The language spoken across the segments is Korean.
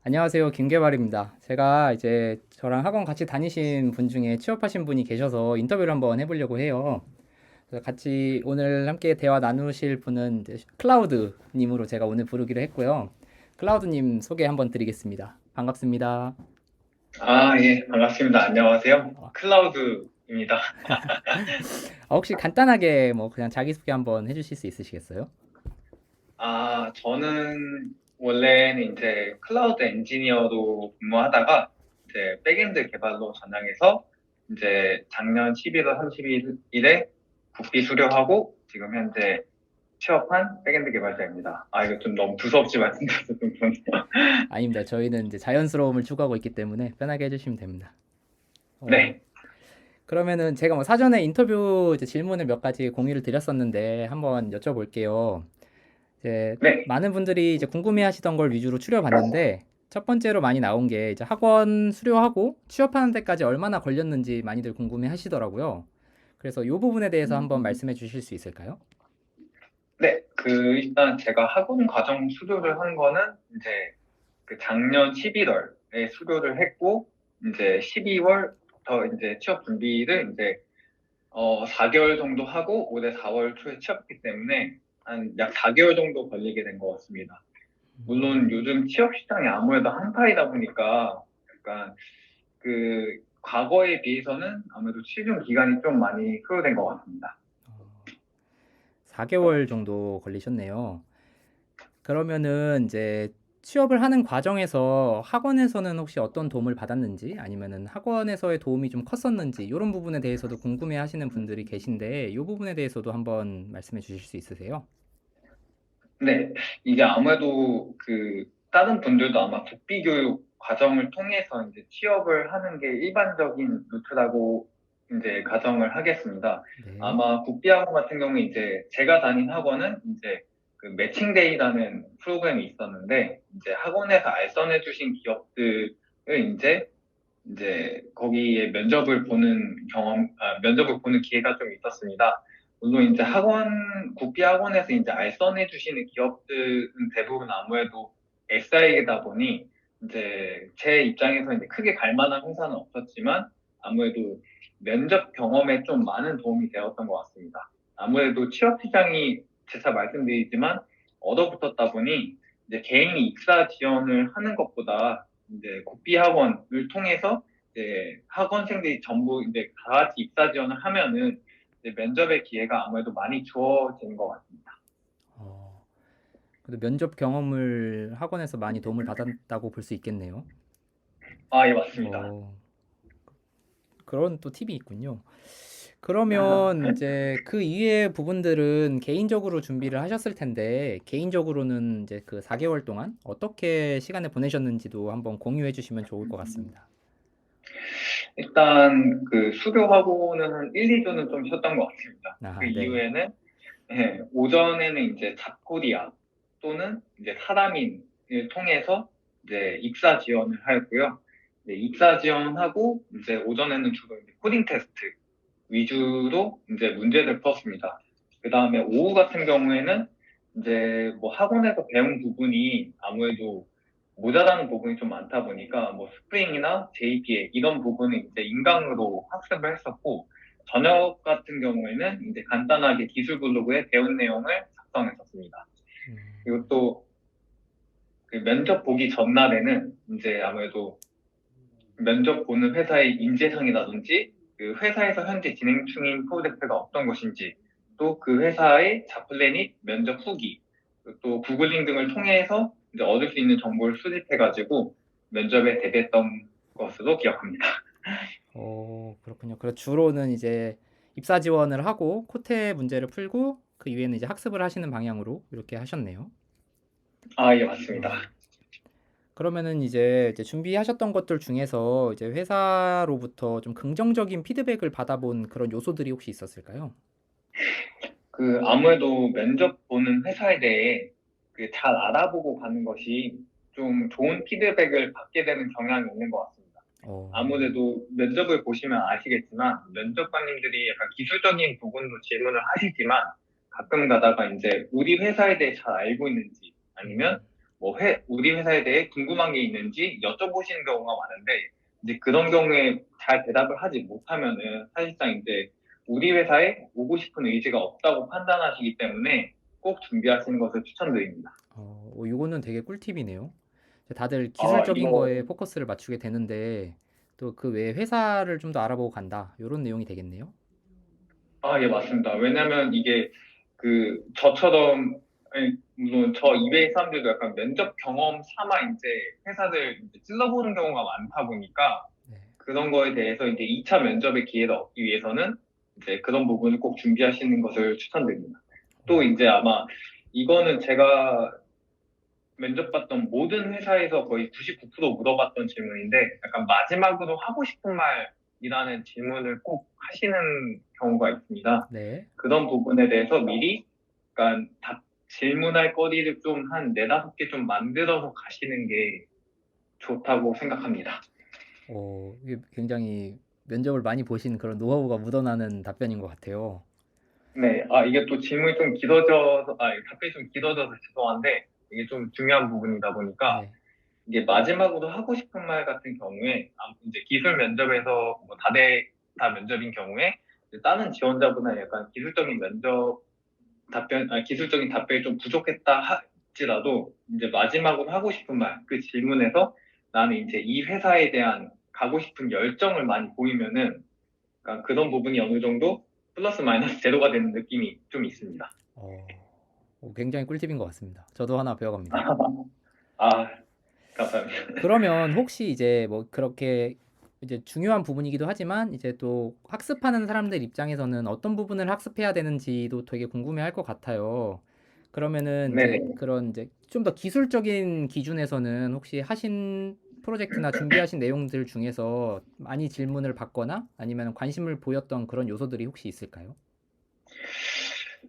안녕하세요. 김계발입니다. 제가 이제 저랑 학원 같이 다니신 분 중에 취업하신 분이 계셔서 인터뷰를 한번 해보려고 해요. 그래서 같이 오늘 함께 대화 나누실 분은 이제 클라우드 님으로 제가 오늘 부르기로 했고요. 클라우드 님 소개 한번 드리겠습니다. 반갑습니다. 예, 반갑습니다. 안녕하세요. 어, 클라우드입니다. 혹시 간단하게 뭐 그냥 자기소개 한번 해주실 수 있으시겠어요? 저는 원래는 이제 클라우드 엔지니어로 근무하다가 이제 백엔드 개발로 전향해서 이제 작년 11월 30일에 국비 수료하고 지금 현재 취업한 백엔드 개발자입니다. 이거 좀 너무 두서없이 말씀드려서 좀 그런데요. 아닙니다. 저희는 이제 자연스러움을 추구하고 있기 때문에 편하게 해주시면 됩니다. 어, 네, 그러면은 제가 뭐 사전에 인터뷰 이제 질문을 몇 가지 공유를 드렸었는데 한번 여쭤볼게요. 이제 네. 많은 분들이 이제 궁금해하시던 걸 위주로 추려봤는데 첫 번째로 많이 나온 게 이제 학원 수료하고 취업하는 데까지 얼마나 걸렸는지 많이들 궁금해하시더라고요. 그래서 이 부분에 대해서 한번 음, 말씀해 주실 수 있을까요? 네, 일단 제가 학원 과정 수료를 한 거는 이제 그 작년 11월에 수료를 했고, 이제 12월부터 이제 취업 준비를 이제, 4개월 정도 하고, 올해 4월 초에 취업했기 때문에 한 약 4개월 정도 걸리게 된 것 같습니다. 물론 요즘 취업 시장이 아무래도 한파이다 보니까, 약간 과거에 비해서는 아무래도 시중 기간이 좀 많이 소요된 것 같습니다. 4개월 정도 걸리셨네요. 그러면은 이제 취업을 하는 과정에서 학원에서는 혹시 어떤 도움을 받았는지 아니면은 학원에서의 도움이 좀 컸었는지 이런 부분에 대해서도 궁금해 하시는 분들이 계신데 이 부분에 대해서도 한번 말씀해 주실 수 있으세요? 네, 이게 아무래도 다른 분들도 아마 국비교육 과정을 통해서 이제 취업을 하는 게 일반적인 루트라고 이제 가정을 하겠습니다. 네. 아마 국비학원 같은 경우에 이제 제가 다닌 학원은 이제 그 매칭데이라는 프로그램이 있었는데 이제 학원에서 알선해 주신 기업들을 이제 거기에 면접을 보는 기회가 좀 있었습니다. 물론 이제 국비 학원에서 이제 알선해 주시는 기업들은 대부분 아무래도 SI이다 보니 이제 제 입장에서 이제 크게 갈 만한 회사는 없었지만 아무래도 면접 경험에 좀 많은 도움이 되었던 것 같습니다. 아무래도 취업 시장이 재차 말씀드리지만 얼어붙었다 보니 이제 개인이 입사 지원을 하는 것보다 이제 국비 학원을 통해서 이제 학원생들이 전부 이제 다 같이 입사 지원을 하면은 이제 면접의 기회가 아무래도 많이 주어지는 것 같습니다. 어, 그래도 면접 경험을 학원에서 많이 도움을 받았다고 볼 수 있겠네요. 예, 맞습니다. 어, 그런 또 팁이 있군요. 그러면 이제 그 이외의 부분들은 개인적으로 준비를 하셨을 텐데, 개인적으로는 이제 그 4개월 동안 어떻게 시간을 보내셨는지도 한번 공유해 주시면 좋을 것 같습니다. 일단 수료하고는 한 1, 2주는 좀 쉬었던 것 같습니다. 그 아, 네. 이후에는 오전에는 이제 잡코리아 또는 이제 사람인을 통해서 이제 입사 지원을 하였고요. 이제 입사 지원하고 이제 오전에는 주로 이제 코딩 테스트 위주로 이제 문제를 풀었습니다. 그 다음에 오후 같은 경우에는 이제 뭐 학원에서 배운 부분이 아무래도 모자라는 부분이 좀 많다 보니까 뭐 스프링이나 JPA 이런 부분은 이제 인강으로 학습을 했었고 저녁 같은 경우에는 이제 간단하게 기술 블로그에 배운 내용을 작성했었습니다. 그리고 또 그 면접 보기 전날에는 이제 아무래도 면접 보는 회사의 인재상이라든지 그 회사에서 현재 진행 중인 프로젝트가 어떤 것인지 또 그 회사의 자플랜 및 면접 후기 또 구글링 등을 통해서 이제 얻을 수 있는 정보를 수집해가지고 면접에 대비했던 것으로 기억합니다. 그렇군요. 그럼 주로는 이제 입사 지원을 하고 코테 문제를 풀고 그 이후에는 이제 학습을 하시는 방향으로 이렇게 하셨네요. 예, 맞습니다. 어, 그러면은 이제 준비하셨던 것들 중에서 이제 회사로부터 좀 긍정적인 피드백을 받아본 그런 요소들이 혹시 있었을까요? 아무래도 면접 보는 회사에 대해 잘 알아보고 가는 것이 좀 좋은 피드백을 받게 되는 경향이 있는 것 같습니다. 어, 아무래도 면접을 보시면 아시겠지만 면접관님들이 약간 기술적인 부분도 질문을 하시지만 가끔 가다가 이제 우리 회사에 대해 잘 알고 있는지 아니면 우리 회사에 대해 궁금한 게 있는지 여쭤보시는 경우가 많은데, 이제 그런 경우에 잘 대답을 하지 못하면은 사실상 이제 우리 회사에 오고 싶은 의지가 없다고 판단하시기 때문에 꼭 준비하시는 것을 추천드립니다. 이거는 되게 꿀팁이네요. 다들 아, 기술적인 이거, 거에 포커스를 맞추게 되는데 또 그 외에 회사를 좀 더 알아보고 간다. 이런 내용이 되겠네요. 예, 맞습니다. 왜냐면 이게 저처럼, 아니, 물론 저 이외의 사람들도 약간 면접 경험 삼아 이제 회사들 이제 찔러보는 경우가 많다 보니까 네. 그런 거에 대해서 이제 2차 면접의 기회를 얻기 위해서는 이제 그런 부분을 꼭 준비하시는 것을 추천드립니다. 또 어, 이제 아마 이거는 제가 면접 봤던 모든 회사에서 거의 99% 물어봤던 질문인데 약간 마지막으로 하고 싶은 말이라는 질문을 꼭 하시는 경우가 있습니다. 네. 그런 부분에 대해서 미리 약간 질문할 거리를 좀 한 네다섯 개 좀 만들어서 가시는 게 좋다고 생각합니다. 이게 굉장히 면접을 많이 보신 그런 노하우가 묻어나는 답변인 것 같아요. 네, 이게 또 질문이 좀 길어져서, 답변이 좀 길어져서 죄송한데, 이게 좀 중요한 부분이다 보니까, 네. 이게 마지막으로 하고 싶은 말 같은 경우에, 이제 기술 면접에서 뭐 다 면접인 경우에, 이제 다른 지원자보다 약간 기술적인 기술적인 답변이 좀 부족했다 할지라도, 이제 마지막으로 하고 싶은 말, 그 질문에서 나는 이제 이 회사에 대한 가고 싶은 열정을 많이 보이면은, 그러니까 그런 부분이 어느 정도 플러스 마이너스 제로가 되는 느낌이 좀 있습니다. 굉장히 꿀팁인 것 같습니다. 저도 하나 배워갑니다. 아, 감사합니다. 그러면 혹시 이제 뭐 그렇게 이제 중요한 부분이기도 하지만 이제 또 학습하는 사람들 입장에서는 어떤 부분을 학습해야 되는지도 되게 궁금해할 것 같아요. 그러면은 이제 네네. 그런 이제 좀 더 기술적인 기준에서는 혹시 하신 프로젝트나 준비하신 내용들 중에서 많이 질문을 받거나 아니면 관심을 보였던 그런 요소들이 혹시 있을까요?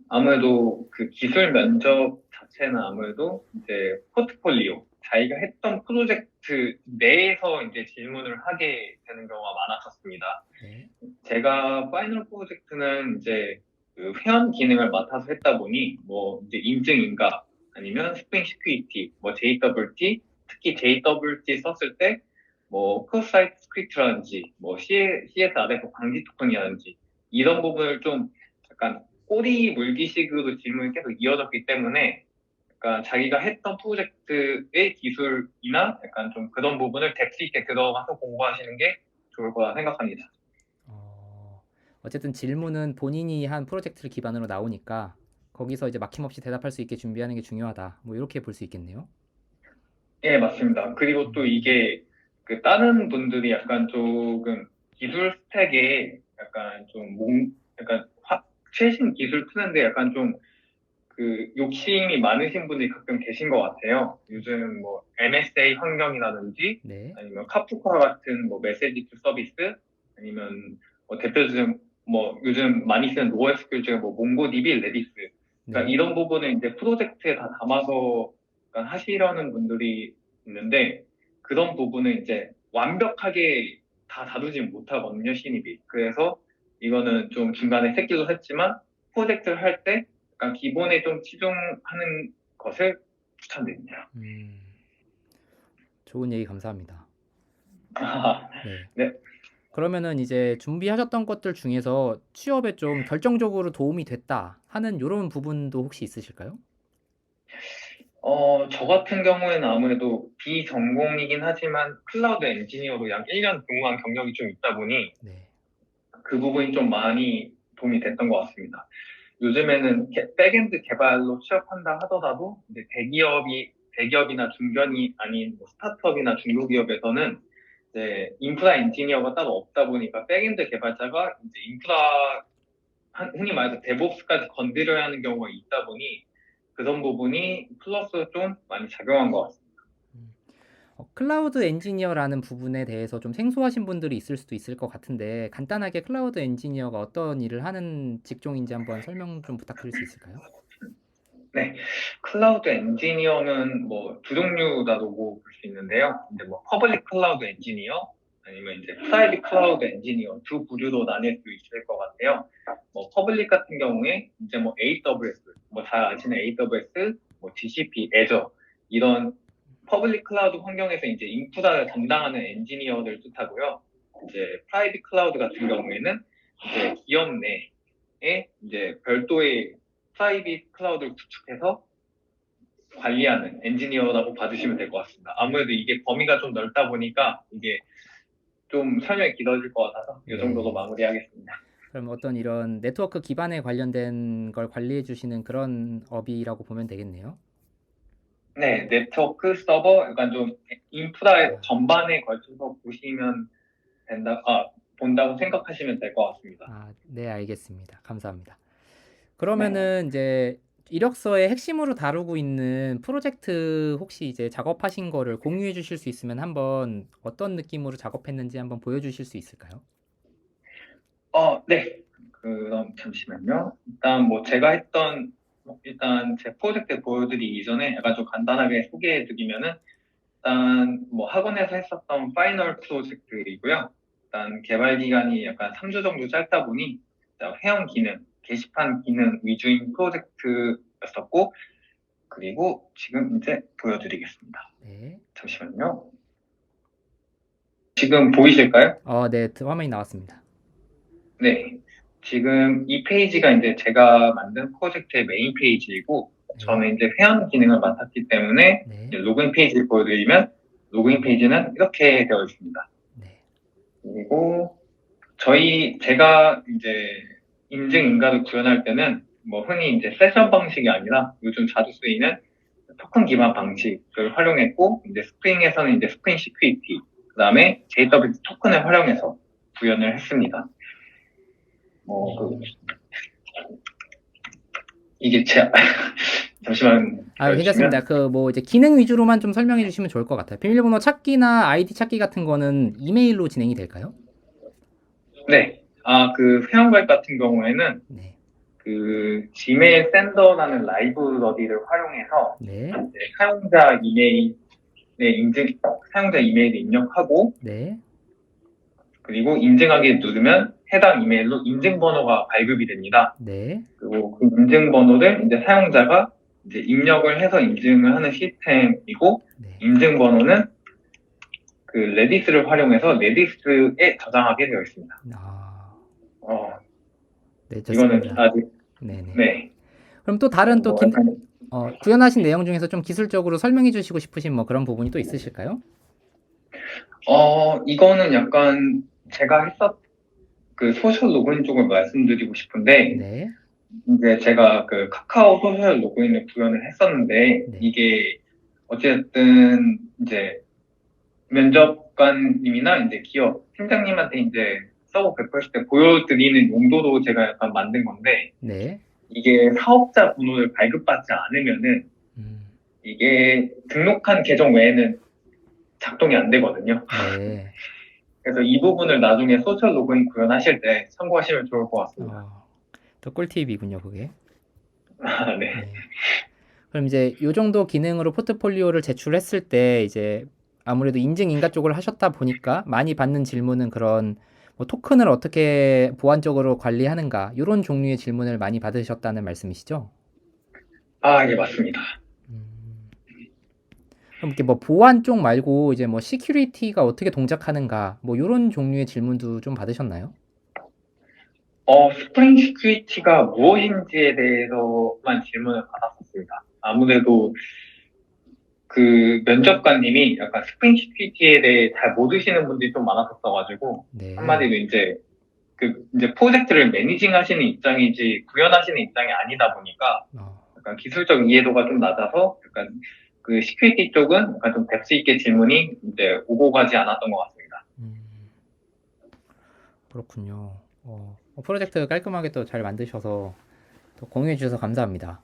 아무래도 그 기술 면접 자체는 아무래도 이제 포트폴리오, 자기가 했던 프로젝트 내에서 이제 질문을 하게 되는 경우가 많았었습니다. 네. 제가 파이널 프로젝트는 이제 그 회원 기능을 맡아서 했다 보니 뭐 이제 인증인가 아니면 스프링 시큐리티, 뭐 JWT, 특히 JWT 썼을 때 뭐 크로스사이트 스크립트라든지 뭐 CSR에서 방지 토큰이라든지 이런 부분을 좀 약간 꼬리 물기식으로 질문이 계속 이어졌기 때문에 약간 자기가 했던 프로젝트의 기술이나 약간 좀 그런 부분을 뎁스 있게 들어가서 공부하시는 게 좋을 거라 생각합니다. 어쨌든 질문은 본인이 한 프로젝트를 기반으로 나오니까 거기서 이제 막힘없이 대답할 수 있게 준비하는 게 중요하다. 뭐 이렇게 볼 수 있겠네요. 예, 맞습니다. 그리고 또 음, 이게 다른 분들이 약간 조금 기술 스택에 약간 약간 최신 기술 트렌드에 약간 좀 욕심이 많으신 분들이 가끔 계신 것 같아요. 요즘 뭐 MSA 환경이라든지 네, 아니면 카프카 같은 뭐 메시지 투 서비스 아니면 뭐 대표적인 뭐 요즘 많이 쓰는 NoSQL 중에 뭐 몽고DB, 레디스 그러니까 네. 이런 부분을 이제 프로젝트에 다 담아서 약간 하시려는 분들이 있는데 그런 부분을 이제 완벽하게 다 다루지 못하거든요, 신입이. 그래서 이거는 좀 중간에 새끼도 했지만 프로젝트를 할때 약간 기본에 좀 치중하는 것을 추천드립니다. 음, 좋은 얘기 감사합니다. 아, 네. 네. 그러면은 이제 준비하셨던 것들 중에서 취업에 좀 결정적으로 도움이 됐다 하는 이런 부분도 혹시 있으실까요? 저 같은 경우에는 아무래도 비전공이긴 하지만 클라우드 엔지니어로 약 1년 근무한 경력이 좀 있다 보니 네. 그 부분이 좀 많이 도움이 됐던 것 같습니다. 요즘에는 백엔드 개발로 취업한다 하더라도 이제 대기업이나 중견이 아닌 뭐 스타트업이나 중소기업에서는 이제 인프라 엔지니어가 따로 없다 보니까 백엔드 개발자가 이제 흔히 말해서 데브옵스까지 건드려야 하는 경우가 있다 보니 그런 부분이 플러스 좀 많이 작용한 것 같습니다. 클라우드 엔지니어라는 부분에 대해서 좀 생소하신 분들이 있을 수도 있을 것 같은데 간단하게 클라우드 엔지니어가 어떤 일을 하는 직종인지 한번 설명 좀 부탁드릴 수 있을까요? 네, 클라우드 엔지니어는 뭐 두 종류다고 볼 수 있는데요. 근데 뭐 퍼블릭 클라우드 엔지니어 아니면 이제 프라이빗 클라우드 엔지니어 두 부류로 나뉠 수 있을 것 같아요. 뭐 퍼블릭 같은 경우에 이제 뭐 AWS, 뭐 잘 아시는 AWS, 뭐 GCP, 애저 이런 퍼블릭 클라우드 환경에서 이제 인프라를 담당하는 엔지니어를 뜻하고요. 이제 프라이빗 클라우드 같은 경우에는 이제 기업 내에 이제 별도의 프라이빗 클라우드를 구축해서 관리하는 엔지니어라고 봐주시면 될 것 같습니다. 아무래도 이게 범위가 좀 넓다 보니까 이게 좀 설명이 길어질 것 같아서 이 정도로 네. 마무리하겠습니다. 그럼 어떤 이런 네트워크 기반에 관련된 걸 관리해 주시는 그런 업이라고 보면 되겠네요. 네, 네트워크 서버, 약간 좀 인프라 아, 전반에 걸쳐서 본다고 생각하시면 될 것 같습니다. 네, 알겠습니다. 감사합니다. 네. 그러면은 이제 이력서의 핵심으로 다루고 있는 프로젝트 혹시 이제 작업하신 거를 공유해 주실 수 있으면 한번 어떤 느낌으로 작업했는지 한번 보여주실 수 있을까요? 네. 그럼 잠시만요. 일단 뭐 제가 했던 일단 제 프로젝트 보여드리기 이전에 약간 좀 간단하게 소개해드리면은 일단 뭐 학원에서 했었던 파이널 프로젝트이고요. 일단 개발 기간이 약간 3주 정도 짧다 보니 일단 회원 기능, 게시판 기능 위주인 프로젝트였었고 그리고 지금 이제 보여드리겠습니다. 네. 잠시만요. 지금 보이실까요? 네, 화면이 나왔습니다. 네. 지금 이 페이지가 이제 제가 만든 프로젝트의 메인 페이지이고, 네. 저는 이제 회원 기능을 맡았기 때문에, 네. 이제 로그인 페이지를 보여드리면, 로그인 페이지는 이렇게 되어 있습니다. 네. 그리고 제가 이제 인증 인가를 구현할 때는, 뭐 흔히 이제 세션 방식이 아니라 요즘 자주 쓰이는 토큰 기반 방식을 활용했고, 이제 스프링에서는 이제 스프링 시큐리티, 그 다음에 JWT 토큰을 활용해서 구현을 했습니다. 그 이게 잠시만 괜찮습니다. 기다려주시면. 그 뭐 이제 기능 위주로만 좀 설명해 주시면 좋을 것 같아요. 비밀번호 찾기나 아이디 찾기 같은 거는 이메일로 진행이 될까요? 네. 그 회원가입 같은 경우에는 네. 그 지메일 샌더라는 라이브러리를 활용해서 네. 이제 사용자 이메일을 입력하고 네. 그리고 인증하기 누르면 해당 이메일로 인증번호가 발급이 됩니다. 네. 그리고 그 인증번호를 이제 사용자가 이제 입력을 해서 인증을 하는 시스템이고 네. 인증번호는 그 레디스를 활용해서 레디스에 저장하게 되어 있습니다. 어, 네, 이거는 좋습니다. 아직, 네네. 네. 그럼 또 다른 또 뭐 약간, 구현하신 내용 중에서 좀 기술적으로 설명해 주시고 싶으신 뭐 그런 부분이 또 있으실까요? 이거는 약간 제가 그 소셜 로그인 쪽을 말씀드리고 싶은데, 네. 이제 제가 그 카카오 소셜 로그인을 구현을 했었는데, 네. 이게 어쨌든 이제 면접관님이나 이제 기업 팀장님한테 이제 서버 배포했을 때 보여드리는 용도로 제가 약간 만든 건데, 네. 이게 사업자 번호를 발급받지 않으면은 음, 이게 등록한 계정 외에는 작동이 안 되거든요. 네. 그래서 이 부분을 나중에 소셜 로그인 구현하실 때 참고하시면 좋을 것 같습니다. 또 꿀팁이군요, 그게. 네. 네. 그럼 이제 요 정도 기능으로 포트폴리오를 제출했을 때 이제 아무래도 인증 인가 쪽을 하셨다 보니까 많이 받는 질문은 그런 뭐 토큰을 어떻게 보안적으로 관리하는가 이런 종류의 질문을 많이 받으셨다는 말씀이시죠? 예, 맞습니다. 음, 그럼 이렇게 뭐 보안 쪽 말고 이제 뭐 시큐리티가 어떻게 동작하는가 뭐 이런 종류의 질문도 좀 받으셨나요? 스프링 시큐리티가 무엇인지에 대해서만 질문을 받았었습니다. 아무래도 그 면접관님이 약간 스프링 시큐리티에 대해 잘 모르시는 분들이 좀 많았었어가지고, 네. 한마디로 이제 프로젝트를 매니징 하시는 입장이지 구현하시는 입장이 아니다 보니까 어, 약간 기술적 이해도가 좀 낮아서 약간 그 시큐리티 쪽은 약간 좀 뎁스 있게 질문이 이제 오고 가지 않았던 것 같습니다. 음, 그렇군요. 프로젝트 깔끔하게 또 잘 만드셔서 또 공유해 주셔서 감사합니다.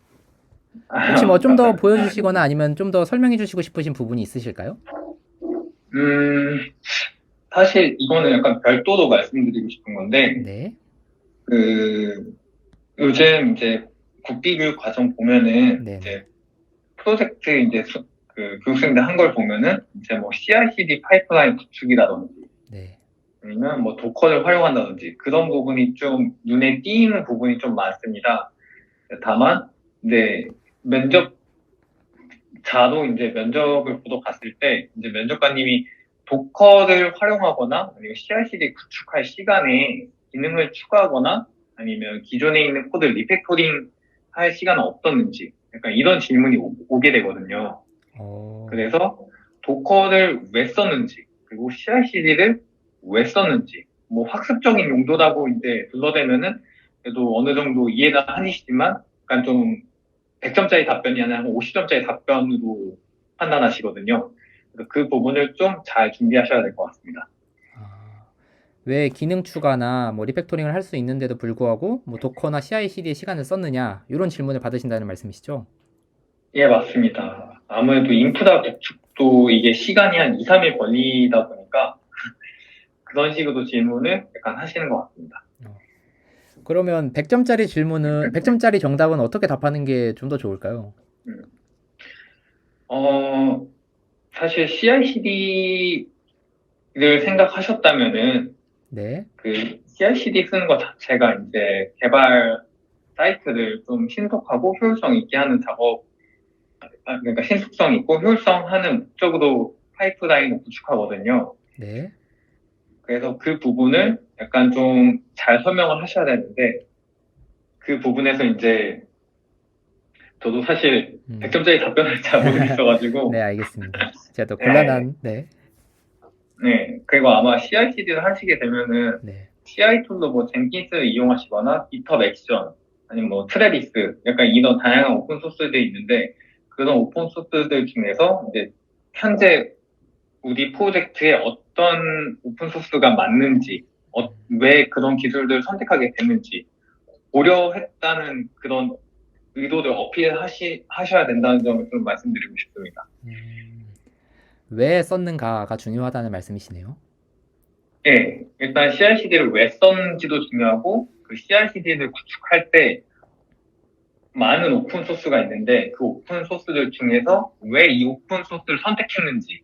혹시 뭐 좀 더 감사합니다. 보여주시거나 아니면 좀 더 설명해 주시고 싶으신 부분이 있으실까요? 음, 사실 이거는 약간 별도로 말씀드리고 싶은 건데, 네. 그, 요즘 이제 국비교육 과정 보면은 네네. 이제 프로젝트 그 교육생들 한 걸 보면은 이제 뭐 CI/CD 파이프라인 구축이라든지 네. 아니면 뭐 도커를 활용한다든지 그런 부분이 좀 눈에 띄는 부분이 좀 많습니다. 다만, 이제 면접 자도 이제 면접을 보러 갔을 때 이제 면접관님이 도커를 활용하거나 아니면 CI/CD 구축할 시간에 기능을 추가하거나 아니면 기존에 있는 코드 리팩토링 할 시간은 없었는지 약간 이런 질문이 오게 되거든요. 어, 그래서 도커를 왜 썼는지 그리고 CI/CD를 왜 썼는지 뭐 학습적인 용도라고 이제 불러대면은 그래도 어느 정도 이해가 하시지만 약간 좀 100점짜리 답변이 아니라 50점짜리 답변으로 판단하시거든요. 그래서 그 부분을 좀 잘 준비하셔야 될 것 같습니다. 아, 왜 기능 추가나 뭐 리팩토링을 할 수 있는데도 불구하고 뭐 도커나 CI/CD에 시간을 썼느냐 이런 질문을 받으신다는 말씀이시죠? 예, 맞습니다. 아무래도 인프라 구축도 이게 시간이 한 2, 3일 걸리다 보니까 그런 식으로 질문을 약간 하시는 것 같습니다. 어. 그러면 100점짜리 질문은 100점짜리 정답은 어떻게 답하는 게 좀 더 좋을까요? 음. 어, 사실 CI/CD를 생각하셨다면은 네. 그 CI/CD 쓰는 것 자체가 이제 개발 사이트를 좀 신속하고 효율성 있게 하는 작업, 그러니까 신속성 있고 효율성 하는 목적으로 파이프라인을 구축하거든요. 네. 그래서 그 부분을 약간 좀 잘 설명을 하셔야 되는데 그 부분에서 이제 저도 사실 음. 100점짜리 답변을 잘 네, 모르겠어가지고 알겠습니다. 제가 또 네, 곤란한 네. 네. 그리고 아마 CI/CD를 하시게 되면은 네. CI 툴로 뭐 젠킨스를 이용하시거나 GitHub 액션 아니면 뭐 트래비스 약간 이런 다양한 오픈 소스들이 있는데 그런 오픈 소스들 중에서 이제 현재 우리 프로젝트에 어떤 오픈 소스가 맞는지 왜 그런 기술들을 선택하게 됐는지 고려했다는 그런 의도를 하셔야 된다는 점을 좀 말씀드리고 싶습니다. 음. 왜 썼는가가 중요하다는 말씀이시네요. 예, 일단 CI/CD를 왜 썼는지도 중요하고 그 CI/CD를 구축할 때 많은 오픈 소스가 있는데 그 오픈 소스들 중에서 왜 이 오픈 소스를 선택했는지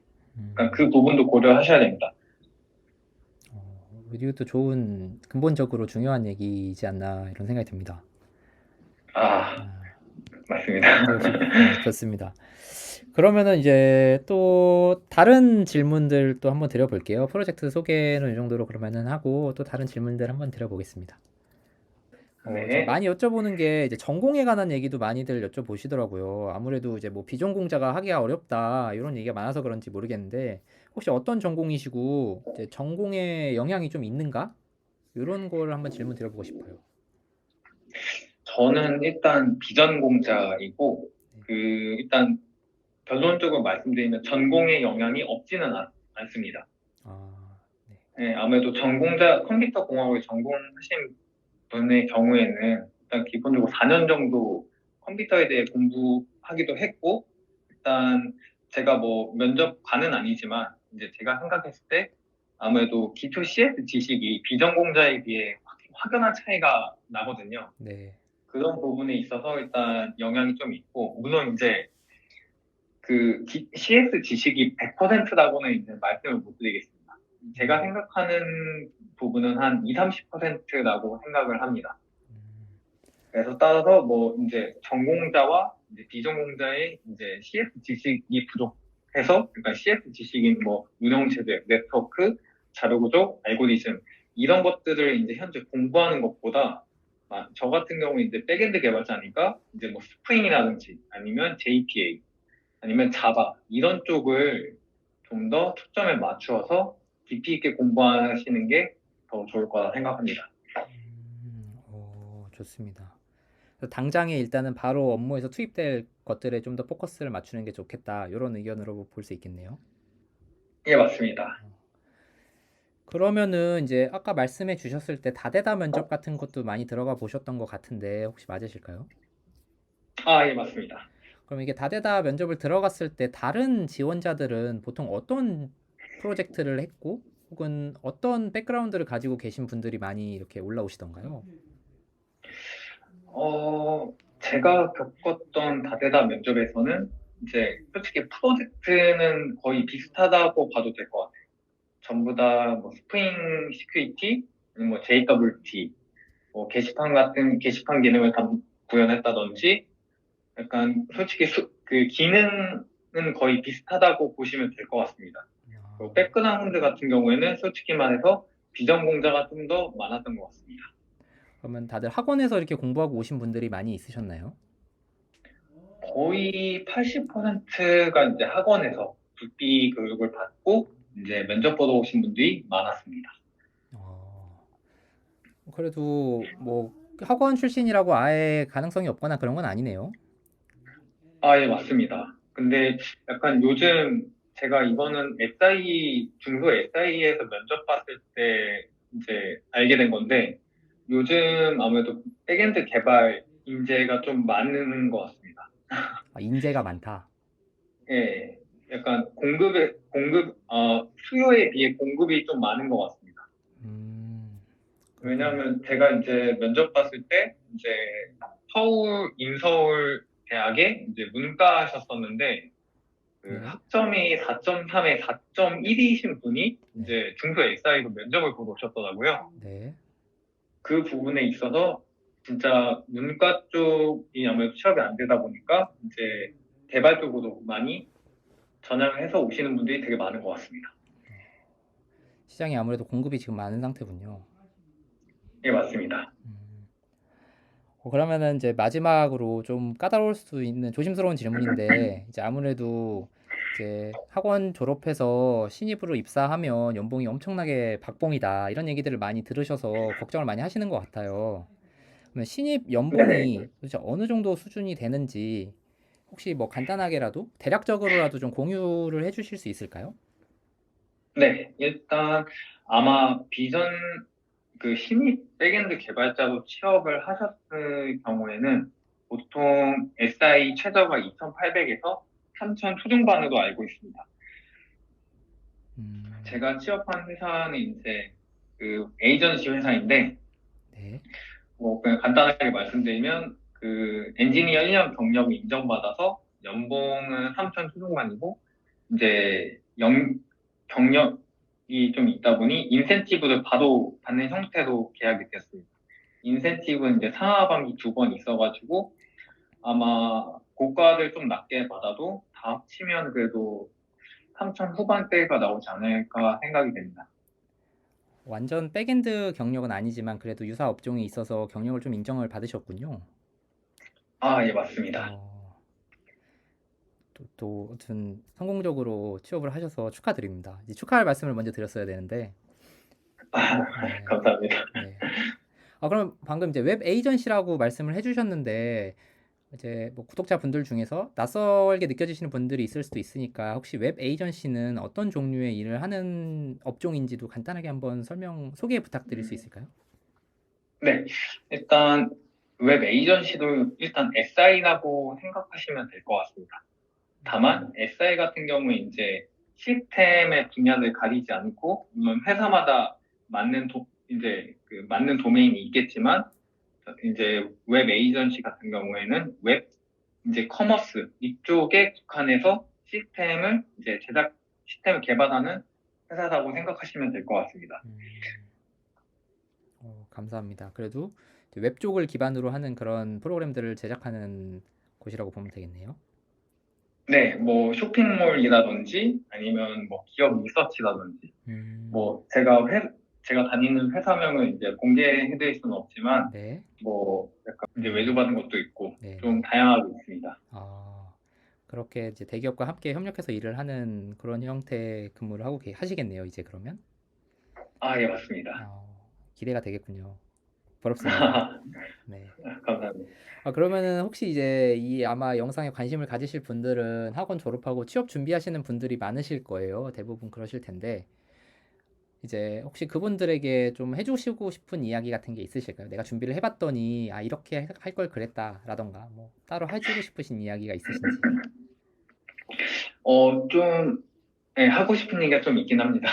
그러니까 그 부분도 고려하셔야 됩니다. 이것도 좋은 근본적으로 중요한 얘기이지 않나 이런 생각이 듭니다. 아, 아, 맞습니다. 좋습니다. 그러면은 이제 또 다른 질문들 또 한번 드려볼게요. 프로젝트 소개는 이 정도로 그러면은 하고 또 다른 질문들 한번 드려보겠습니다. 이제 네. 많이 여쭤보는 게 이제 전공에 관한 얘기도 많이들 여쭤보시더라고요. 아무래도 이제 뭐 비전공자가 하기가 어렵다 이런 얘기가 많아서 그런지 모르겠는데 혹시 어떤 전공이시고 이제 전공에 영향이 좀 있는가? 이런 걸 한번 질문 드려보고 싶어요. 저는 일단 비전공자이고 그 일단 결론적으로 말씀드리면 전공의 영향이 없지는 않습니다. 아, 네. 아무래도 컴퓨터 공학을 전공하신 분의 경우에는 일단 기본적으로 4년 정도 컴퓨터에 대해 공부하기도 했고, 일단 제가 뭐 면접관은 아니지만, 이제 제가 생각했을 때 아무래도 기초 CS 지식이 비전공자에 비해 확연한 차이가 나거든요. 네. 그런 부분에 있어서 일단 영향이 좀 있고, 물론 이제 그 CS 지식이 100%라고는 이제 말씀을 못 드리겠습니다. 제가 생각하는 부분은 한 2, 30%라고 생각을 합니다. 그래서 따라서 뭐 이제 전공자와 이제 비전공자의 이제 CS 지식이 부족해서 그러니까 CS 지식인 뭐 운영체제, 네트워크, 자료구조, 알고리즘 이런 것들을 이제 현재 공부하는 것보다 저 같은 경우는 이제 백엔드 개발자니까 이제 뭐 스프링이라든지 아니면 JPA 아니면 자바 이런 쪽을 좀 더 초점에 맞추어서 깊이 있게 공부하시는 게 더 좋을 거라 생각합니다. 좋습니다. 그래서 당장에 일단은 바로 업무에서 투입될 것들에 좀 더 포커스를 맞추는 게 좋겠다. 이런 의견으로 볼 수 있겠네요. 예, 맞습니다. 그러면은 이제 아까 말씀해 주셨을 때 다대다 면접 같은 것도 많이 들어가 보셨던 것 같은데 혹시 맞으실까요? 아, 예, 맞습니다. 그럼 이게 다대다 면접을 들어갔을 때 다른 지원자들은 보통 어떤 프로젝트를 했고 혹은 어떤 백그라운드를 가지고 계신 분들이 많이 이렇게 올라오시던가요? 제가 겪었던 다대다 면접에서는 이제 솔직히 프로젝트는 거의 비슷하다고 봐도 될 것 같아요. 전부 다 뭐 스프링 시큐리티, 뭐 JWT, 뭐 게시판 기능을 구현했다든지 약간 솔직히 그 기능 거의 비슷하다고 보시면 될 것 같습니다. 아, 백그라운드 같은 경우에는 솔직히 말해서 비전공자가 좀 더 많았던 것 같습니다. 그러면 다들 학원에서 이렇게 공부하고 오신 분들이 많이 있으셨나요? 거의 80%가 이제 학원에서 국비 교육을 받고 이제 면접 보러 오신 분들이 많았습니다. 어, 그래도 뭐 학원 출신이라고 아예 가능성이 없거나 그런 건 아니네요. 아, 예, 맞습니다. 근데 약간 요즘 제가 이거는 중소 SI에서 면접 봤을 때 이제 알게 된 건데 요즘 아무래도 백엔드 개발 인재가 좀 많은 것 같습니다. 아, 인재가 많다. 예, 약간 수요에 비해 공급이 좀 많은 것 같습니다. 음, 그렇군요. 왜냐하면 제가 이제 면접 봤을 때 이제 인서울 대학에 이제 문과 하셨었는데 그 네, 학점이 4.3에 4.1이신 분이 네, 이제 중소 SI로 면접을 보러 오셨더라고요. 네. 그 부분에 있어서 진짜 문과 쪽이 아무래도 취업이 안 되다 보니까 이제 개발 쪽으로 많이 전향을 해서 오시는 분들이 되게 많은 것 같습니다. 시장이 아무래도 공급이 지금 많은 상태군요. 예, 맞습니다. 그러면은 이제 마지막으로 좀 까다로울 수 있는 조심스러운 질문인데, 이제 아무래도 이제 학원 졸업해서 신입으로 입사하면 연봉이 엄청나게 박봉이다. 이런 얘기들을 많이 들으셔서 걱정을 많이 하시는 것 같아요. 그러면 신입 네네. 연봉이 도대체 어느 정도 수준이 되는지 혹시 뭐 간단하게라도 대략적으로라도 좀 공유를 해주실 수 있을까요? 네, 일단 아마 그 신입 백엔드 개발자로 취업을 하셨을 경우에는 보통 SI 최저가 2,800에서 3,000 초중반으로 알고 있습니다. 음, 제가 취업한 회사는 이제 그 에이전시 회사인데, 네. 뭐 그냥 간단하게 말씀드리면 그 엔지니어 1년 경력을 인정받아서 연봉은 3천 초중반이고 이제 경력이 좀 있다 보니 인센티브를 바로 받는 형태로 계약이 됐습니다. 인센티브는 이제 상하반기 2번 있어가지고 아마 고과를 좀 낮게 받아도 다 합치면 그래도 3천 후반대가 나오지 않을까 생각이 됩니다. 완전 백엔드 경력은 아니지만 그래도 유사 업종에 있어서 경력을 좀 인정을 받으셨군요. 아, 예, 맞습니다. 어, 또 아무튼 성공적으로 취업을 하셔서 축하드립니다. 이제 축하할 말씀을 먼저 드렸어야 되는데, 아, 네, 감사합니다. 네. 아, 그럼 방금 이제 웹 에이전시라고 말씀을 해주셨는데, 이제 뭐 구독자분들 중에서 낯설게 느껴지시는 분들이 있을 수도 있으니까 혹시 웹 에이전시는 어떤 종류의 일을 하는 업종인지도 간단하게 한번 소개 부탁드릴 수 있을까요? 네, 일단 웹 에이전시도 일단 SI라고 생각하시면 될 것 같습니다. 다만 SI 같은 경우에 이제 시스템의 분야를 가리지 않고 물론 회사마다 이제 그 맞는 도메인이 있겠지만 이제 웹 에이전시 같은 경우에는 이제 커머스 이쪽에 국한해서 시스템을 개발하는 회사라고 생각하시면 될 것 같습니다. 감사합니다. 그래도 이제 웹 쪽을 기반으로 하는 그런 프로그램들을 제작하는 곳이라고 보면 되겠네요. 네, 뭐 쇼핑몰이라든지 아니면 뭐 기업 리서치라든지 음, 뭐 제가 다니는 회사명은 이제 공개해드릴 수는 없지만 네, 뭐 약간 이제 외주받은 것도 있고 네, 좀 네. 다양하게 있습니다. 아, 그렇게 이제 대기업과 함께 협력해서 일을 하는 그런 형태의 근무를 하시겠네요, 이제 그러면. 아, 예, 맞습니다. 기대가 되겠군요. 부럽습니다. 네. 감사합니다. 그러면은 혹시 이제 이 아마 영상에 관심을 가지실 분들은 학원 졸업하고 취업 준비하시는 분들이 많으실 거예요. 대부분 그러실 텐데, 이제 혹시 그분들에게 좀 해주시고 싶은 이야기 같은 게 있으실까요? 내가 준비를 해봤더니, 아, 이렇게 할 걸 그랬다라던가, 뭐, 따로 해주고 싶으신 이야기가 있으신지. 좀 네, 하고 싶은 얘기가 좀 있긴 합니다.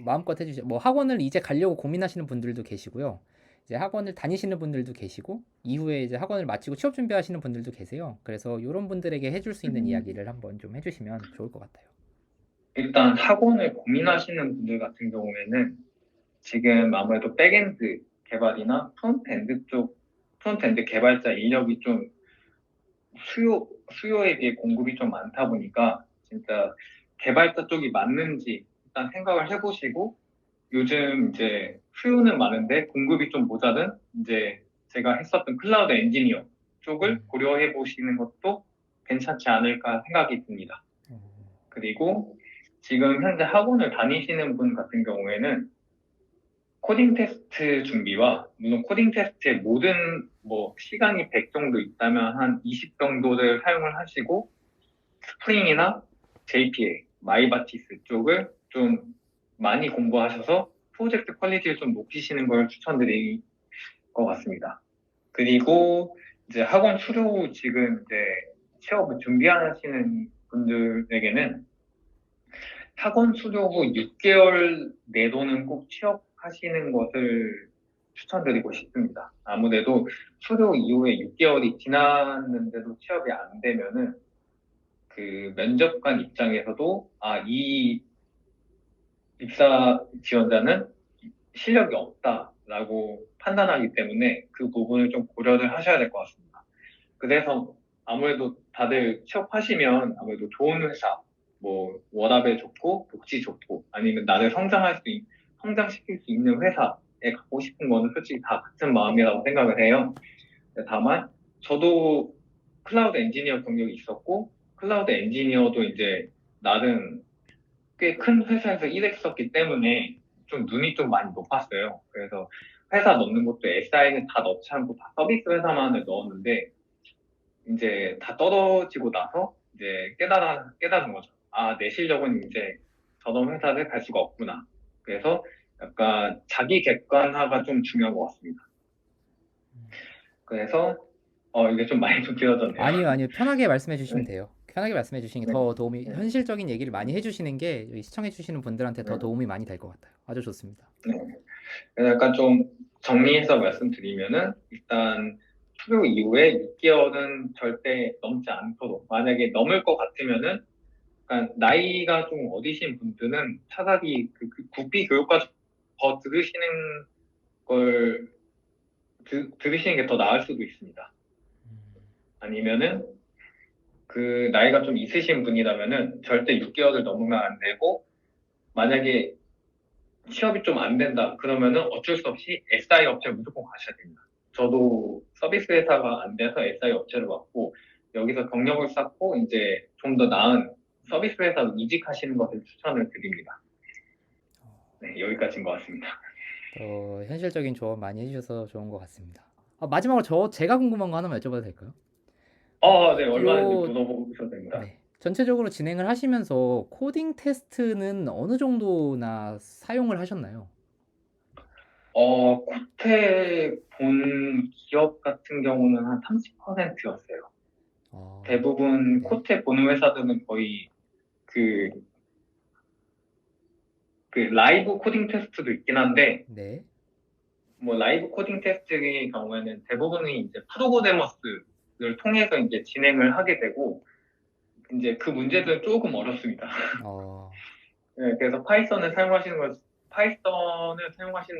마음껏 해주세요. 뭐 학원을 이제 가려고 고민하시는 분들도 계시고요. 이제 학원을 다니시는 분들도 계시고, 이후에 이제 학원을 마치고 취업 준비하시는 분들도 계세요. 그래서 이런 분들에게 해줄 수 있는 음, 이야기를 한번 좀 해주시면 좋을 것 같아요. 일단 학원을 고민하시는 분들 같은 경우에는 지금 아무래도 백엔드 개발이나 프론트엔드 개발자 인력이 좀 수요에 비해 공급이 좀 많다 보니까 진짜 개발자 쪽이 맞는지 일단 생각을 해보시고 요즘 이제 수요는 많은데 공급이 좀 모자른 이제 제가 했었던 클라우드 엔지니어 쪽을 고려해 보시는 것도 괜찮지 않을까 생각이 듭니다. 그리고 지금 현재 학원을 다니시는 분 같은 경우에는 코딩 테스트 준비와 물론 코딩 테스트의 모든 뭐 시간이 100 정도 있다면 한 20 정도를 사용을 하시고 스프링이나 JPA, 마이바티스 쪽을 좀 많이 공부하셔서 프로젝트 퀄리티를 좀 높이시는 걸 추천드릴 것 같습니다. 그리고 이제 학원 수료 후 지금 이제 취업을 준비하시는 분들에게는 학원 수료 후 6개월 내도는 꼭 취업하시는 것을 추천드리고 싶습니다. 아무래도 수료 이후에 6개월이 지났는데도 취업이 안 되면은 그 면접관 입장에서도 이 입사 지원자는 실력이 없다라고 판단하기 때문에 그 부분을 좀 고려를 하셔야 될 것 같습니다. 그래서 아무래도 다들 취업하시면 아무래도 좋은 회사, 뭐 워라밸 좋고 복지 좋고 아니면 나를 성장시킬 수 있는 회사에 가고 싶은 거는 솔직히 다 같은 마음이라고 생각을 해요. 다만 저도 클라우드 엔지니어 경력이 있었고 클라우드 엔지니어도 이제 나름 꽤 큰 회사에서 일했었기 때문에 좀 눈이 좀 많이 높았어요. 그래서 회사 넣는 것도 SI는 다 넣지 않고 다 서비스 회사만을 넣었는데 이제 다 떨어지고 나서 이제 깨달은 거죠. 내 실력은 이제 저런 회사를 갈 수가 없구나. 그래서 약간 자기 객관화가 좀 중요한 것 같습니다. 그래서 이게 좀 많이 좀 길어졌네요. 아니요, 아니요. 편하게 말씀해 네, 주시면 돼요. 편하게 말씀해 주시는 게 네, 더 도움이, 네, 현실적인 얘기를 많이 해주시는 게 시청해 주시는 분들한테 네, 더 도움이 많이 될 것 같아요. 아주 좋습니다. 네. 그래서 약간 좀 정리해서 말씀드리면은 일단 투표 이후에 6개월은 절대 넘지 않도록 만약에 넘을 것 같으면은 약간 나이가 좀 어리신 분들은 차라리 그 국비 교육과 더 걸 들으시는 게 더 나을 수도 있습니다. 아니면은 그 나이가 좀 있으신 분이라면은 절대 6개월을 넘으면 안 되고 만약에 취업이 좀 안 된다 그러면은 어쩔 수 없이 SI 업체를 무조건 가셔야 됩니다. 저도 서비스 회사가 안 돼서 SI 업체를 왔고 여기서 경력을 쌓고 이제 좀 더 나은 서비스 회사로 이직하시는 것을 추천을 드립니다. 네, 여기까지인 것 같습니다. 더 현실적인 조언 많이 해주셔서 좋은 것 같습니다. 마지막으로 제가 궁금한 거 하나만 여쭤봐도 될까요? 네, 얼마든지 요, 물어보셔도 됩니다. 네. 전체적으로 진행을 하시면서 코딩 테스트는 어느 정도나 사용을 하셨나요? 코테 본 기업 같은 경우는 한 30%였어요. 대부분 네. 코테 보는 회사들은 거의 그, 그 라이브 코딩 테스트도 있긴 한데, 네. 뭐 라이브 코딩 테스트의 경우에는 대부분이 이제 프로그래머스를 통해서 이제 진행을 하게 되고, 이제 그 문제들은 조금 어렵습니다. 어, 네, 그래서 파이썬을 사용하시는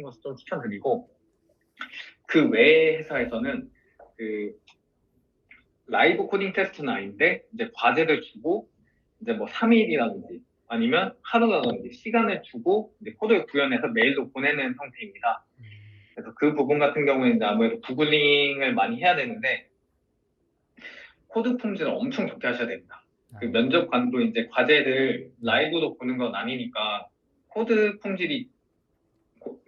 것을 좀 추천드리고, 그 외의 회사에서는 그 라이브 코딩 테스트는 아닌데 이제 과제를 주고 이제 뭐 3일이라든지 아니면 하루라든지 시간을 주고 이제 코드를 구현해서 메일로 보내는 형태입니다. 그래서 그 부분 같은 경우에는 이제 아무래도 구글링을 많이 해야 되는데 코드 품질을 엄청 좋게 하셔야 됩니다. 그 면접관도 이제 과제를 라이브로 보는 건 아니니까 코드 품질이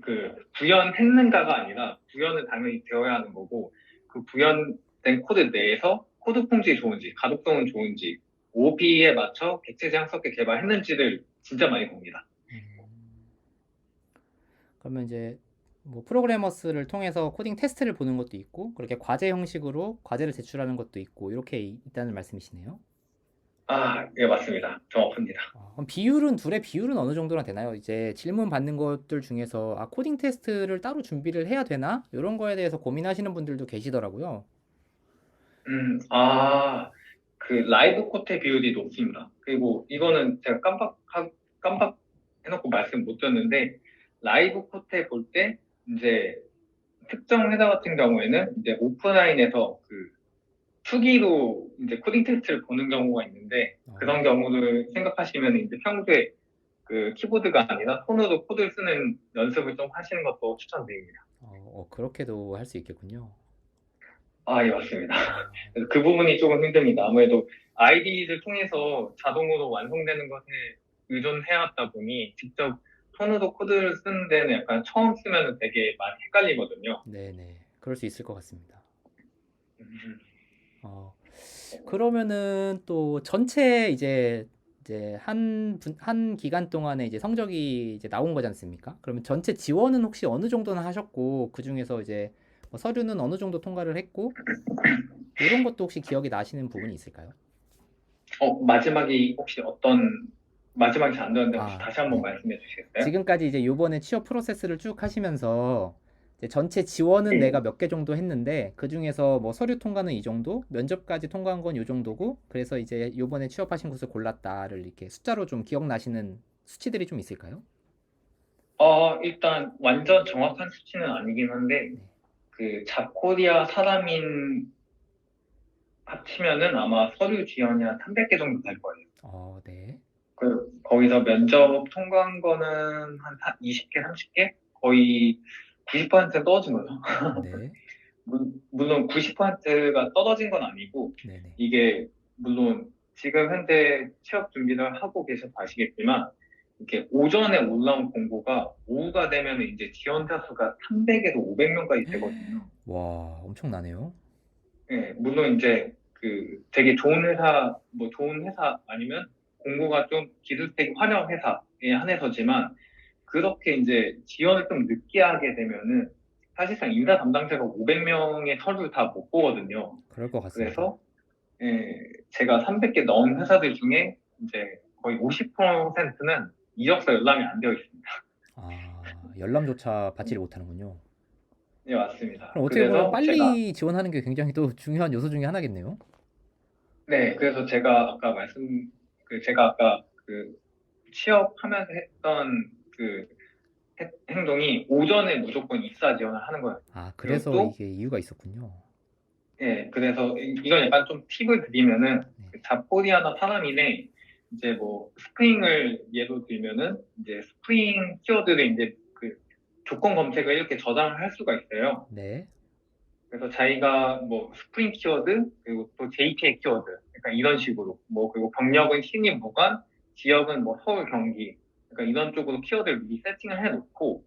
그 구현했는가가 아니라 구현은 당연히 되어야 하는 거고 그 구현된 코드 내에서 코드 품질이 좋은지 가독성은 좋은지 OOP에 맞춰 객체 지향스럽게 개발했는지를 진짜 많이 봅니다. 그러면 이제 뭐 프로그래머스를 통해서 코딩 테스트를 보는 것도 있고 그렇게 과제 형식으로 과제를 제출하는 것도 있고 이렇게 있다는 말씀이시네요. 예, 맞습니다. 정확합니다. 그럼 둘의 비율은 어느 정도나 되나요? 이제 질문 받는 것들 중에서 코딩 테스트를 따로 준비를 해야 되나? 이런 거에 대해서 고민하시는 분들도 계시더라고요. 음, 아, 그 라이브 코트 비율이 높습니다. 그리고 이거는 제가 깜빡 해놓고 말씀 못 드렸는데 라이브 코트 볼 때 이제 특정 회사 같은 경우에는 이제 오프라인에서 그 수기로 이제 코딩 테스트를 보는 경우가 있는데 그런 어, 경우를 생각하시면 이제 평소에 그 키보드가 아니라 손으로 코드를 쓰는 연습을 좀 하시는 것도 추천드립니다. 그렇게도 할 수 있겠군요. 아, 예, 맞습니다. 아, 그래서 그 부분이 조금 힘듭니다. 아무래도 ID를 통해서 자동으로 완성되는 것에 의존해야 하다 보니 직접 손으로 코드를 쓰는 데는 약간 처음 쓰면 되게 많이 헷갈리거든요. 네네. 그럴 수 있을 것 같습니다. 음, 어, 그러면은 또 전체 이제 한 기간 동안에 이제 성적이 이제 나온 거지 않습니까? 그러면 전체 지원은 혹시 어느 정도나 하셨고, 그 중에서 이제 뭐 서류는 어느 정도 통과를 했고, 이런 것도 혹시 기억이 나시는 부분이 있을까요? 마지막이 혹시 마지막이 잘 안 들었는데 혹시 아, 다시 한번 네. 말씀해 주시겠어요? 지금까지 이제 요번에 취업 프로세스를 쭉 하시면서 이제 전체 지원은 예. 내가 몇 개 정도 했는데 그 중에서 뭐 서류 통과는 이 정도, 면접까지 통과한 건 요 정도고 그래서 이제 요번에 취업하신 곳을 골랐다를 이렇게 숫자로 좀 기억나시는 수치들이 좀 있을까요? 일단 완전 정확한 수치는 아니긴 한데 네. 그 잡코리아 사람인 합치면은 아마 서류 지원이 한 300개 정도 될 거예요. 네. 거기서 면접 통과한 거는 한 20개, 30개? 거의 90%는 떨어진 거죠. 네. 물론 90%가 떨어진 건 아니고, 네네. 이게, 물론 지금 현재 취업 준비를 하고 계셔서 아시겠지만, 이렇게 오전에 올라온 공고가 오후가 되면 이제 지원자 수가 300에서 500명까지 되거든요. 와, 엄청나네요. 예, 물론 이제 그 되게 좋은 회사, 뭐 좋은 회사 아니면 공고가 좀 기술되게 화려한 회사에 한해서지만 그렇게 이제 지원을 좀 늦게 하게 되면은 사실상 인사 담당자가 500명의 서류를 다 못 보거든요. 그럴 것 같습니다. 그래서 제가 300개 넣은 회사들 중에 이제 거의 50%는 이력서 열람이 안 되어 있습니다. 열람조차 받지를 못하는군요. 네, 맞습니다. 그럼 어떻게 보면 그래서 빨리 지원하는 게 굉장히 또 중요한 요소 중에 하나겠네요. 그래서 제가 아까 그 취업하면서 했던 그 행동이 오전에 무조건 입사 지원을 하는 거였어요. 그리고 그래서 또, 이게 이유가 있었군요. 그래서 이건 약간 좀 팁을 드리면은 네. 그 잡코리아나 파라민에 이제 뭐 스프링을 예로 들면은 이제 스프링 키워드를 이제 그 조건 검색을 이렇게 저장을 할 수가 있어요. 네. 그래서 자기가 뭐 스프링 키워드 그리고 또 JPA 키워드 약간 이런 식으로 뭐 그리고 경력은 신입 무관 지역은 뭐 서울 경기 그러니까 이런 쪽으로 키워드를 미리 세팅을 해놓고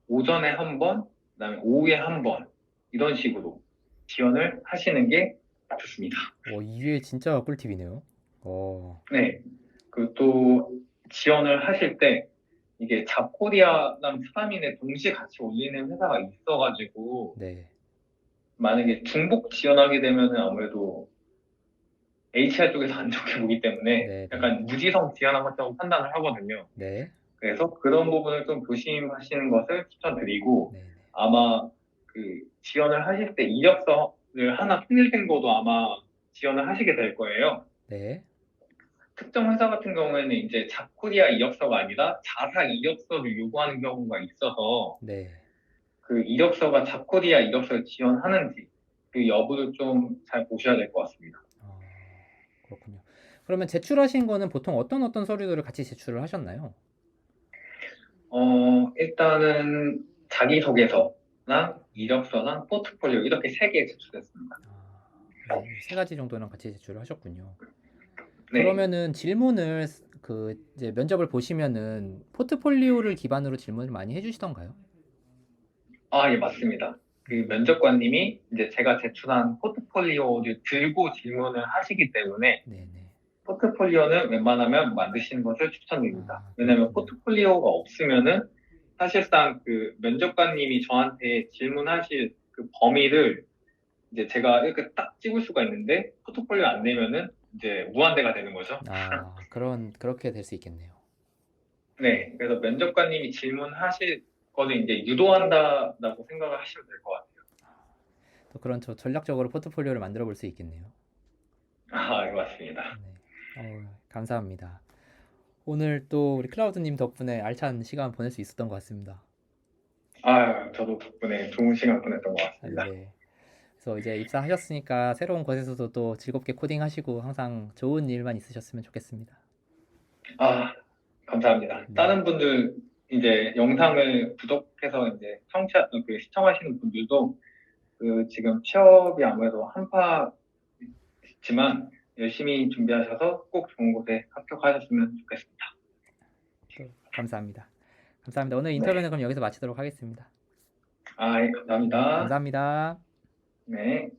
오전에 한 번, 그다음에 오후에 한 번, 이런 식으로 지원을 하시는 게 좋습니다. 이게 진짜 꿀팁이네요. 네. 그 또 지원을 하실 때 이게 잡코리아랑 스타민에 동시에 같이 올리는 회사가 있어가지고 네. 만약에 중복 지원하게 되면은 아무래도 HR 쪽에서 안 좋게 보기 때문에 네, 네. 약간 무지성 지원한 것처럼 판단을 하거든요. 네. 그래서 그런 부분을 좀 조심하시는 것을 추천드리고 네, 네. 아마 그 지원을 하실 때 이력서를 하나 통일된 거도 아마 지원을 하시게 될 거예요. 네. 특정 회사 같은 경우에는 이제 잡코리아 이력서가 아니라 자사 이력서를 요구하는 경우가 있어서 네. 그 이력서가 잡코리아 이력서를 지원하는지 그 여부를 좀 잘 보셔야 될 것 같습니다. 그렇군요. 그러면 제출하신 거는 보통 어떤 서류들을 같이 제출을 하셨나요? 일단은 자기소개서랑 이력서랑 포트폴리오 이렇게 세 개 제출했습니다. 세 가지 정도는 같이 제출을 하셨군요. 네. 그러면은 질문을 이제 면접을 보시면은 포트폴리오를 기반으로 질문을 많이 해주시던가요? 아, 예, 맞습니다. 그 음, 면접관님이 이제 제가 제출한 포트폴리오를 들고 질문을 하시기 때문에 네네. 포트폴리오는 웬만하면 만드시는 것을 추천드립니다. 왜냐하면 그렇군요. 포트폴리오가 없으면은 사실상 그 면접관님이 저한테 질문하실 그 범위를 이제 제가 이렇게 딱 찍을 수가 있는데 포트폴리오 안 내면은 이제 무한대가 되는 거죠. 그렇게 될 수 있겠네요. 네. 그래서 면접관님이 질문하실 거를 이제 유도한다라고 생각을 하시면 될 것 같아요. 또 그런 전략적으로 포트폴리오를 만들어 볼 수 있겠네요. 아, 예, 맞습니다. 네. 감사합니다. 오늘 또 우리 클라우드님 덕분에 알찬 시간 보낼 수 있었던 것 같습니다. 저도 덕분에 좋은 시간 보냈던 것 같습니다. 네. 그래서 그래서 이제 입사하셨으니까 새로운 곳에서도 또 즐겁게 코딩하시고 항상 좋은 일만 있으셨으면 좋겠습니다. 아, 감사합니다. 네. 다른 분들 이제 영상을 구독해서 이제 시청하시는 분들도 지금 취업이 아무래도 한파지만 열심히 준비하셔서 꼭 좋은 곳에 합격하셨으면 좋겠습니다. 또 감사합니다. 감사합니다. 오늘 인터뷰는 네. 그럼 여기서 마치도록 하겠습니다. 아, 예, 네, 감사합니다. 감사합니다. 네.